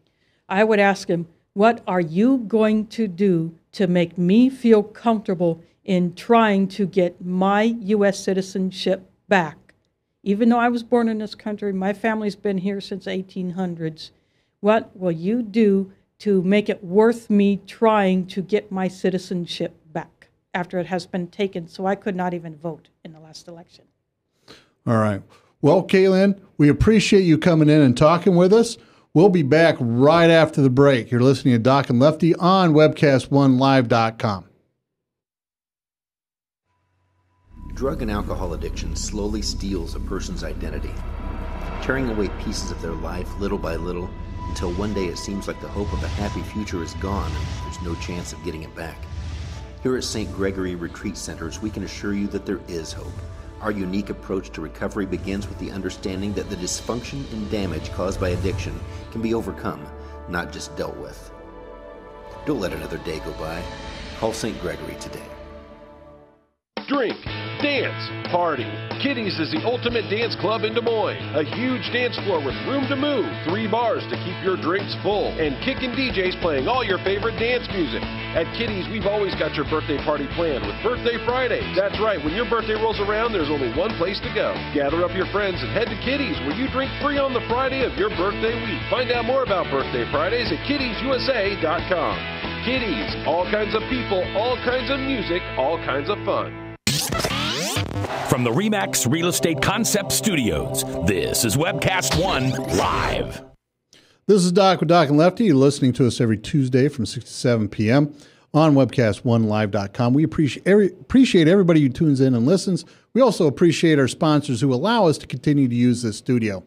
I would ask him, what are you going to do to make me feel comfortable in trying to get my U.S. citizenship back? Even though I was born in this country, my family's been here since 1800s. What will you do to make it worth me trying to get my citizenship back after it has been taken so I could not even vote in the last election? All right. Well, Kaylin, we appreciate you coming in and talking with us. We'll be back right after the break. You're listening to Doc and Lefty on webcast1live.com. Drug and alcohol addiction slowly steals a person's identity, tearing away pieces of their life little by little until one day it seems like the hope of a happy future is gone and there's no chance of getting it back. Here at St. Gregory Retreat Centers, we can assure you that there is hope. Our unique approach to recovery begins with the understanding that the dysfunction and damage caused by addiction can be overcome, not just dealt with. Don't let another day go by. Call St. Gregory today. Drink, dance, party. Kitty's is the ultimate dance club in Des Moines. A huge dance floor with room to move, 3 bars to keep your drinks full, and kickin' DJs playing all your favorite dance music. At Kitty's, we've always got your birthday party planned with Birthday Fridays. That's right, when your birthday rolls around, there's only one place to go. Gather up your friends and head to Kitty's, where you drink free on the Friday of your birthday week. Find out more about Birthday Fridays at kittiesusa.com. Kitty's, all kinds of people, all kinds of music, all kinds of fun. From the RE/MAX Real Estate Concept Studios, this is Webcast One Live. This is Doc with Doc and Lefty. You're listening to us every Tuesday from 6 to 7 p.m. on webcast1live.com. We appreciate everybody who tunes in and listens. We also appreciate our sponsors who allow us to continue to use this studio.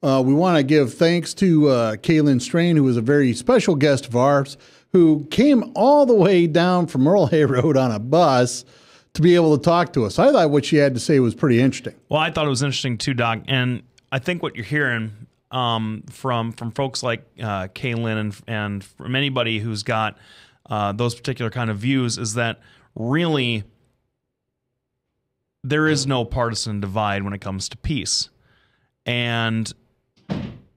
We want to give thanks to Kaylin Strain, who was a very special guest of ours, who came all the way down from Earl Hay Road on a bus to be able to talk to us. I thought what she had to say was pretty interesting. Well, I thought it was interesting too, Doc. And I think what you're hearing from folks like Kaylin and from anybody who's got those particular kind of views is that really there is no partisan divide when it comes to peace. And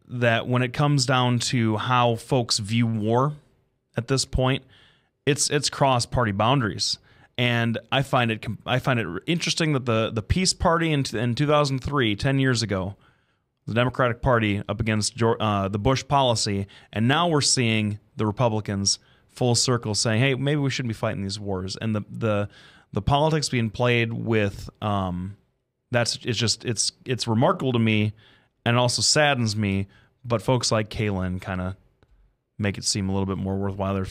that when it comes down to how folks view war at this point, it's cross-party boundaries. And I find it interesting that the Peace Party in 2003, 10 years ago, the Democratic Party up against the Bush policy, and now we're seeing the Republicans full circle saying, "Hey, maybe we shouldn't be fighting these wars." And the politics being played with it's remarkable to me, and it also saddens me. But folks like Kaylin kind of make it seem a little bit more worthwhile. There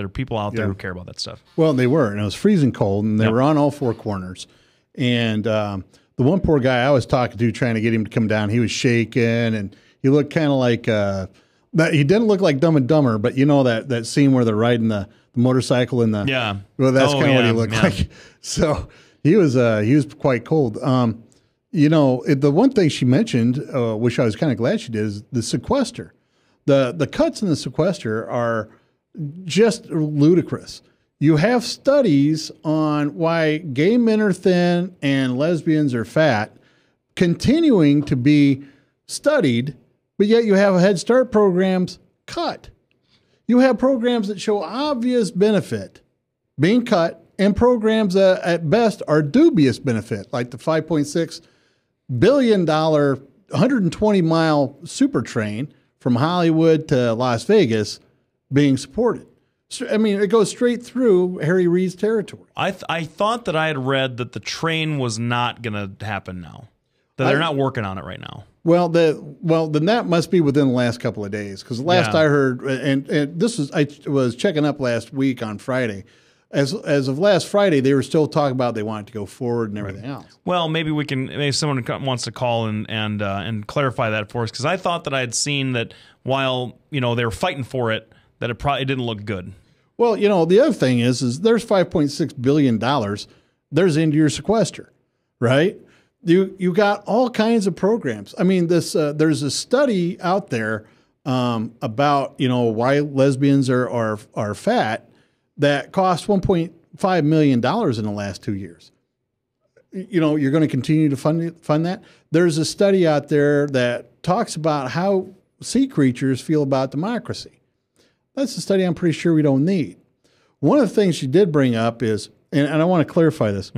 are people out there who care about that stuff. Well, they were, and it was freezing cold, and they were on all four corners. And the one poor guy I was talking to, trying to get him to come down, he was shaking, and He looked kind of like he didn't look like Dumb and Dumber, but you know that scene where they're riding the motorcycle in the Well, that's kind of what he looked like. So he was quite cold. The one thing she mentioned, which I was kind of glad she did, is the sequester. The cuts in the sequester are just ludicrous. You have studies on why gay men are thin and lesbians are fat continuing to be studied, but yet you have Head Start programs cut. You have programs that show obvious benefit being cut and programs that at best are dubious benefit, like the $5.6 billion 120-mile super train from Hollywood to Las Vegas being supported. I mean, it goes straight through Harry Reid's territory. I thought that I had read that the train was not going to happen now, that they're not working on it right now. Well, then that must be within the last couple of days, because last I heard, and this was, I was checking up last week on Friday. As of last Friday, they were still talking about they wanted to go forward and everything else. Well, maybe someone wants to call and clarify that for us, because I thought that I had seen that while they were fighting for it, that it didn't look good. Well, the other thing is there's $5.6 billion. There's into your sequester, right? You got all kinds of programs. I mean, there's a study out there about why lesbians are fat that cost $1.5 million in the last 2 years. You're going to continue to fund that. There's a study out there that talks about how sea creatures feel about democracy. That's a study I'm pretty sure we don't need. One of the things she did bring up is, and I want to clarify this,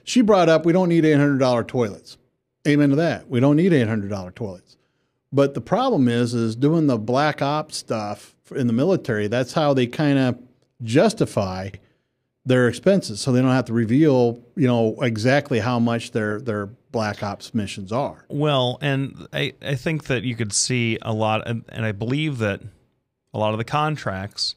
she brought up we don't need $800 toilets. Amen to that. We don't need $800 toilets. But the problem is doing the black ops stuff in the military, that's how they kind of justify their expenses, so they don't have to reveal, exactly how much their black ops missions are. Well, and I think that you could see a lot, and I believe that a lot of the contracts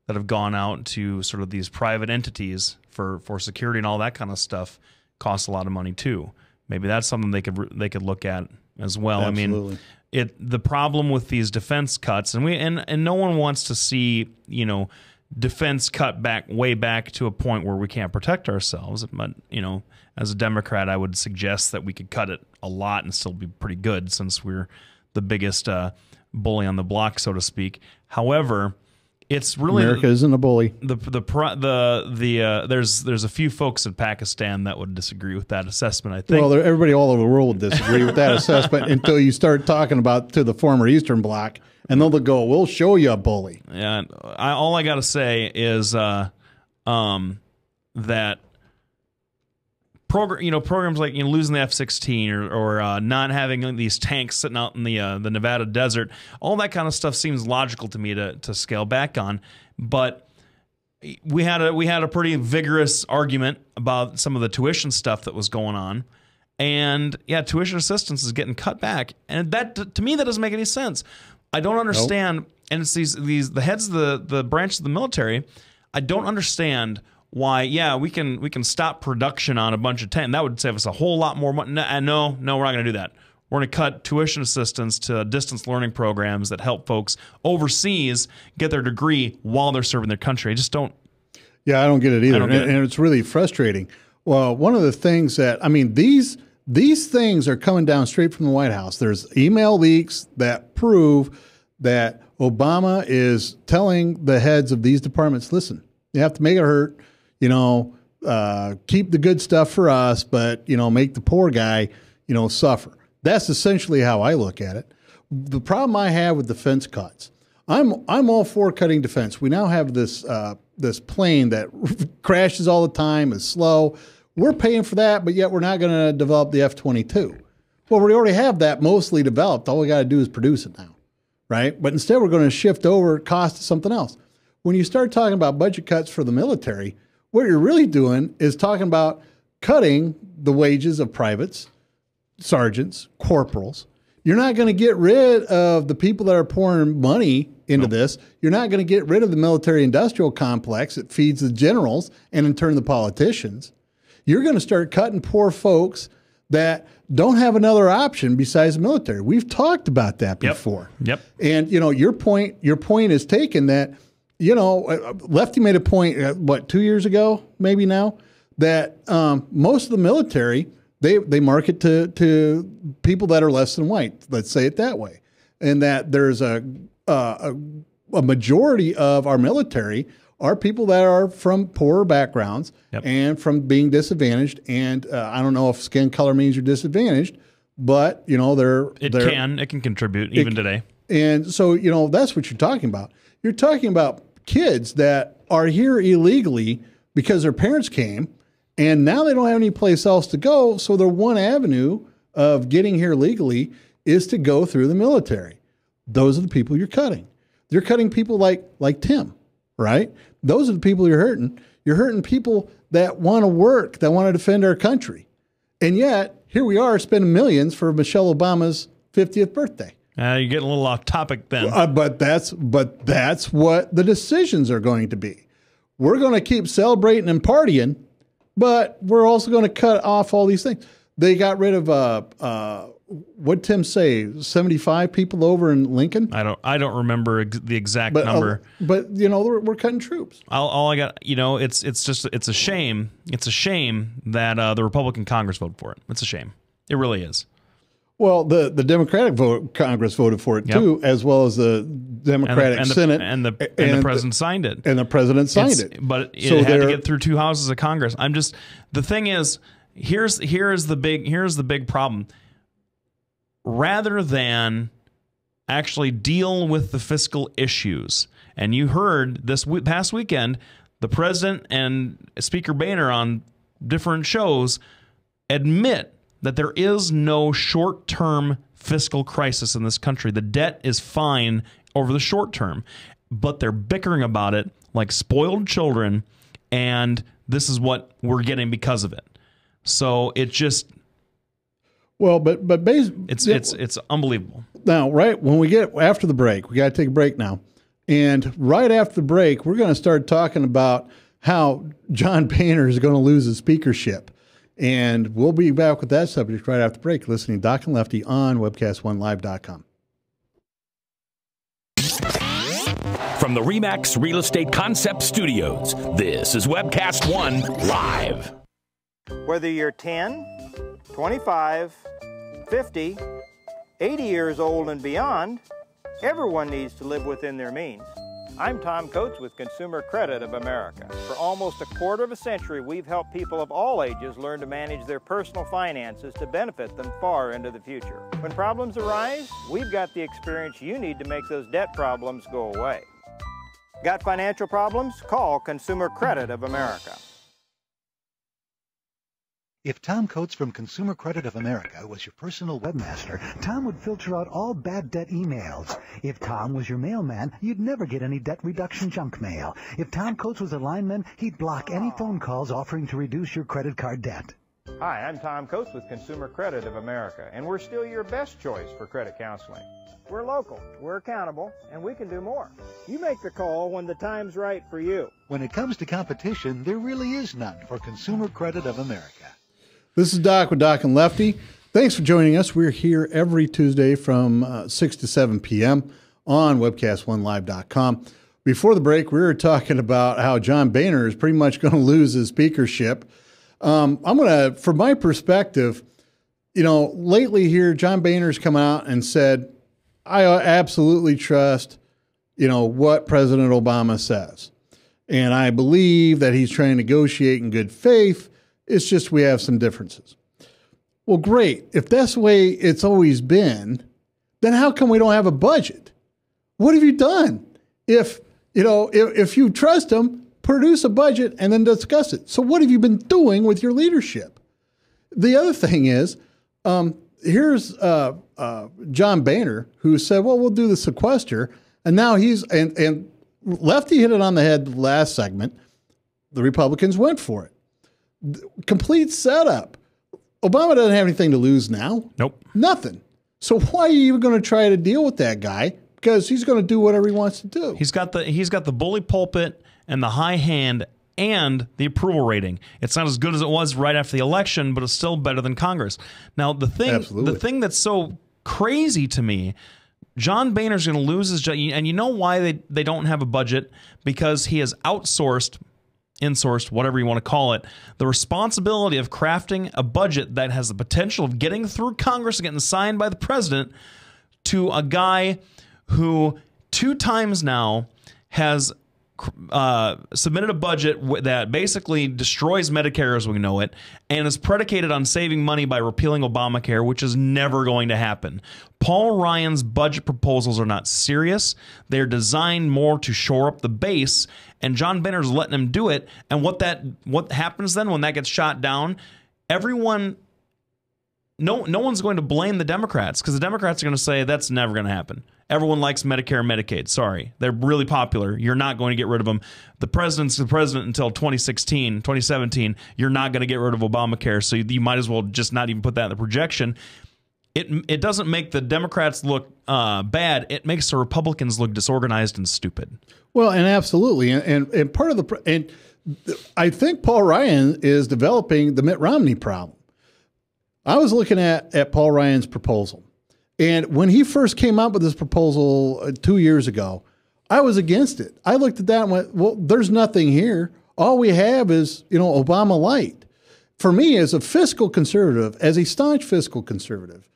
that have gone out to sort of these private entities for security and all that kind of stuff cost a lot of money too. Maybe that's something they could look at as well. Absolutely. I mean, the problem with these defense cuts, and no one wants to see defense cut way back to a point where we can't protect ourselves. But as a Democrat, I would suggest that we could cut it a lot and still be pretty good, since we're the biggest bully on the block, so to speak. However, it's really America isn't a bully. There's a few folks in Pakistan that would disagree with that assessment, I think. Well, everybody all over the world would disagree with that assessment until you start talking about to the former Eastern Bloc, and they'll go, "We'll show you a bully." Yeah, all I got to say is that programs like losing the F-16 or not having these tanks sitting out in the Nevada desert, all that kind of stuff seems logical to me to scale back on. But we had a pretty vigorous argument about some of the tuition stuff that was going on, and tuition assistance is getting cut back, and that to me that doesn't make any sense. I don't understand. Nope. And it's the heads of the branches of the military. I don't understand why, we can stop production on a bunch of tanks. That would save us a whole lot more money. No, we're not going to do that. We're going to cut tuition assistance to distance learning programs that help folks overseas get their degree while they're serving their country. I just don't. Yeah, I don't get it either. And it's really frustrating. Well, one of the things that, these things are coming down straight from the White House. There's email leaks that prove that Obama is telling the heads of these departments, listen, you have to make it hurt. Keep the good stuff for us, but, make the poor guy, suffer. That's essentially how I look at it. The problem I have with defense cuts, I'm all for cutting defense. We now have this plane that crashes all the time, is slow. We're paying for that, but yet we're not going to develop the F-22. Well, we already have that mostly developed. All we got to do is produce it now, right? But instead we're going to shift over cost to something else. When you start talking about budget cuts for the military, what you're really doing is talking about cutting the wages of privates, sergeants, corporals. You're not going to get rid of the people that are pouring money into this. You're not going to get rid of the military-industrial complex that feeds the generals and in turn the politicians. You're going to start cutting poor folks that don't have another option besides the military. We've talked about that before. Yep. And your point is taken that, Lefty made a point, 2 years ago, maybe now, that most of the military, they market to people that are less than white. Let's say it that way. And that there's a majority of our military are people that are from poorer backgrounds and from being disadvantaged. And I don't know if skin color means you're disadvantaged, but it can contribute even today. And so that's what you're talking about. You're talking about kids that are here illegally because their parents came, and now they don't have any place else to go. So their one avenue of getting here legally is to go through the military. Those are the people you're cutting. You're cutting people like Tim, right? Those are the people you're hurting. You're hurting people that want to work, that want to defend our country. And yet, here we are spending millions for Michelle Obama's 50th birthday. You're getting a little off topic then. But that's what the decisions are going to be. We're going to keep celebrating and partying, but we're also going to cut off all these things. They got rid of what'd Tim say? 75 people over in Lincoln. I don't remember the exact number. But we're cutting troops. All I got, it's a shame. It's a shame that the Republican Congress voted for it. It's a shame. It really is. Well, the Democratic Congress voted for it too, as well as the Democratic Senate, and the president signed it. And the president signed it. But it had to get through 2 houses of Congress. The thing is, here's the big problem. Rather than actually deal with the fiscal issues, and you heard this past weekend, the president and Speaker Boehner on different shows admit that there is no short-term fiscal crisis in this country. The debt is fine over the short term, but they're bickering about it like spoiled children, and this is what we're getting because of it. So it just... Well, but basically... It's unbelievable. Now, right, when we get after the break, we got to take a break now. And right after the break, we're going to start talking about how John Boehner is going to lose his speakership. And we'll be back with that subject right after the break, listening to Doc and Lefty on webcast1live.com. From the RE/MAX Real Estate Concept Studios, this is Webcast One Live. Whether you're 10, 25, 50, 80 years old and beyond, everyone needs to live within their means. I'm Tom Coates with Consumer Credit of America. For almost a quarter of a century, we've helped people of all ages learn to manage their personal finances to benefit them far into the future. When problems arise, we've got the experience you need to make those debt problems go away. Got financial problems? Call Consumer Credit of America. If Tom Coates from Consumer Credit of America was your personal webmaster, Tom would filter out all bad debt emails. If Tom was your mailman, you'd never get any debt reduction junk mail. If Tom Coates was a lineman, he'd block any phone calls offering to reduce your credit card debt. Hi, I'm Tom Coates with Consumer Credit of America, and we're still your best choice for credit counseling. We're local, we're accountable, and we can do more. You make the call when the time's right for you. When it comes to competition, there really is none for Consumer Credit of America. This is Doc with Doc and Lefty. Thanks for joining us. We're here every Tuesday from 6 to 7 p.m. on webcast1live.com. Before the break, we were talking about how John Boehner is pretty much going to lose his speakership. I'm going to, from my perspective, lately here, John Boehner's come out and said, I absolutely trust, what President Obama says. And I believe that he's trying to negotiate in good faith. It's just we have some differences. Well, great. If that's the way it's always been, then how come we don't have a budget? What have you done? If you trust him, produce a budget and then discuss it. So what have you been doing with your leadership? The other thing is, here's John Boehner, who said, well, we'll do the sequester. And now and Lefty hit it on the head last segment. The Republicans went for it. Complete setup. Obama doesn't have anything to lose now. Nope. Nothing. So why are you even going to try to deal with that guy? Because he's going to do whatever he wants to do. He's got the bully pulpit and the high hand and the approval rating. It's not as good as it was right after the election, but it's still better than Congress. Now, the thing that's so crazy to me, John Boehner's going to lose his job. And you know why they don't have a budget? Because he has insourced, whatever you want to call it, the responsibility of crafting a budget that has the potential of getting through Congress and getting signed by the president to a guy who 2 times now has submitted a budget that basically destroys Medicare as we know it and is predicated on saving money by repealing Obamacare, which is never going to happen. Paul Ryan's budget proposals are not serious. They're designed more to shore up the base, and John Boehner's letting him do it. And what happens then when that gets shot down? No one's going to blame the Democrats, because the Democrats are going to say that's never going to happen. Everyone likes Medicare and Medicaid. Sorry. They're really popular. You're not going to get rid of them. The president's the president until 2017. You're not going to get rid of Obamacare, so you might as well just not even put that in the projection. It doesn't make the Democrats look bad. It makes the Republicans look disorganized and stupid. Well, and absolutely. And part of and I think Paul Ryan is developing the Mitt Romney problem. I was looking at Paul Ryan's proposal. And when he first came out with this proposal 2 years ago, I was against it. I looked at that and went, well, there's nothing here. All we have is, Obama light. For me, as a fiscal conservative, as a staunch fiscal conservative,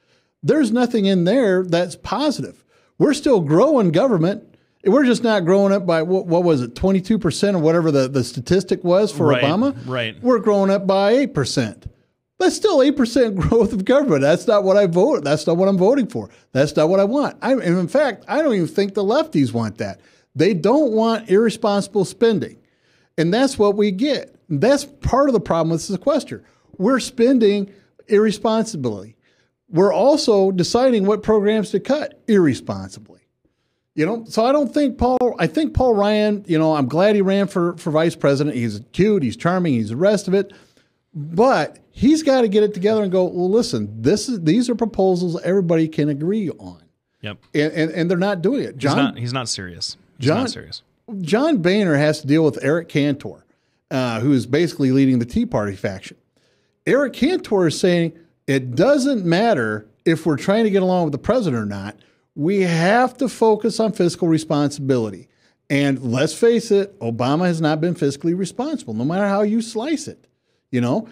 there's nothing in there that's positive. We're still growing government. We're just not growing up by, what was it, 22% or whatever the statistic was for Obama? Right. We're growing up by 8%. That's still 8% growth of government. That's not what I voted. That's not what I'm voting for. That's not what I want. And in fact, I don't even think the lefties want that. They don't want irresponsible spending. And that's what we get. That's part of the problem with sequester. We're spending irresponsibly. We're also deciding what programs to cut irresponsibly. So I don't think I think Paul Ryan, I'm glad he ran for vice president. He's cute, he's charming, he's the rest of it. But he's got to get it together and go, well, listen, these are proposals everybody can agree on. Yep. And they're not doing it. He's not serious. Not serious. John Boehner has to deal with Eric Cantor, who is basically leading the Tea Party faction. Eric Cantor is saying it doesn't matter if we're trying to get along with the president or not. We have to focus on fiscal responsibility. And let's face it, Obama has not been fiscally responsible, no matter how you slice it. The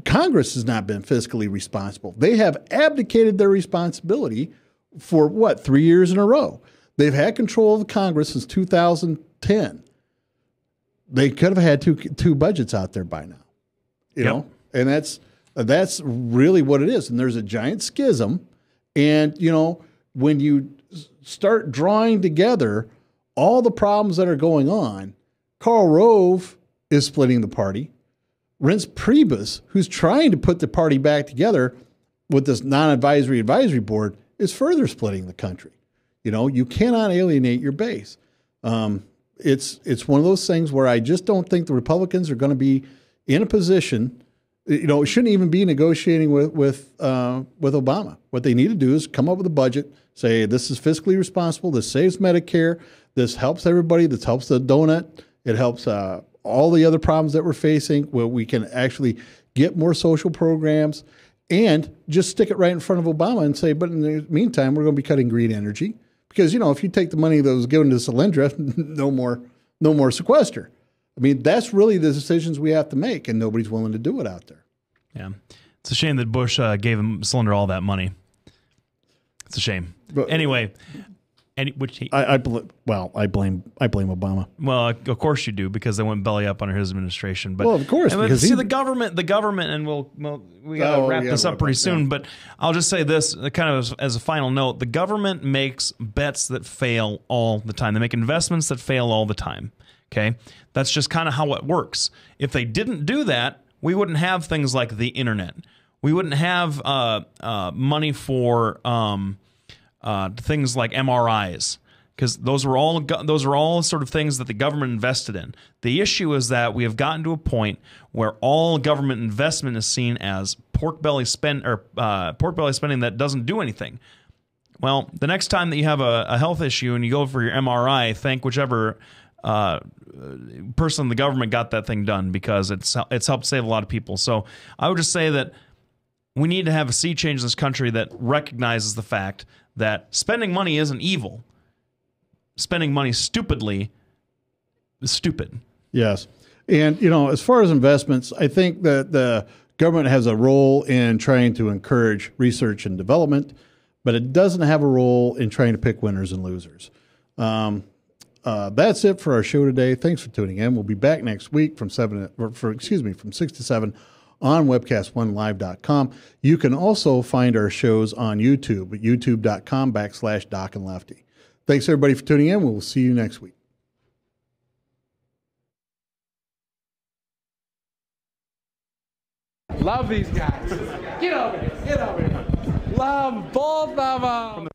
Congress has not been fiscally responsible. They have abdicated their responsibility for 3 years in a row. They've had control of the Congress since 2010. They could have had two budgets out there by now, you know, and that's really what it is. And there's a giant schism. And, when you start drawing together all the problems that are going on, Karl Rove is splitting the party. Reince Priebus, who's trying to put the party back together with this non-advisory advisory board, is further splitting the country. You cannot alienate your base. It's one of those things where I just don't think the Republicans are going to be in a position. It shouldn't even be negotiating with Obama. What they need to do is come up with a budget, say this is fiscally responsible, this saves Medicare, this helps everybody, this helps the donut, it helps all the other problems that we're facing, where we can actually get more social programs, and just stick it right in front of Obama and say, but in the meantime, we're going to be cutting green energy. Because, if you take the money that was given to Solyndra, no more sequester. I mean, that's really the decisions we have to make, and nobody's willing to do it out there. Yeah. It's a shame that Bush gave him Solyndra all that money. It's a shame. But, anyway, I blame Obama. Well, of course you do, because they went belly up under his administration. But, of course. Because the government, and we got to wrap this up pretty soon. But I'll just say this, kind of as a final note: the government makes bets that fail all the time. They make investments that fail all the time. Okay, that's just kind of how it works. If they didn't do that, we wouldn't have things like the internet. We wouldn't have money for things like MRIs, because those are all sort of things that the government invested in. The issue is that we have gotten to a point where all government investment is seen as pork belly spending that doesn't do anything. Well, the next time that you have a health issue and you go for your MRI, thank whichever person in the government got that thing done, because it's helped save a lot of people. So I would just say that we need to have a sea change in this country that recognizes the fact that spending money isn't evil. Spending money stupidly is stupid. Yes. And, as far as investments, I think that the government has a role in trying to encourage research and development, but it doesn't have a role in trying to pick winners and losers. That's it for our show today. Thanks for tuning in. We'll be back next week from 6 to 7 on webcast1live.com. You can also find our shows on YouTube at youtube.com/Doc and Lefty. Thanks everybody for tuning in. We'll see you next week. Love these guys. Get over here. Get over here. Love both of them.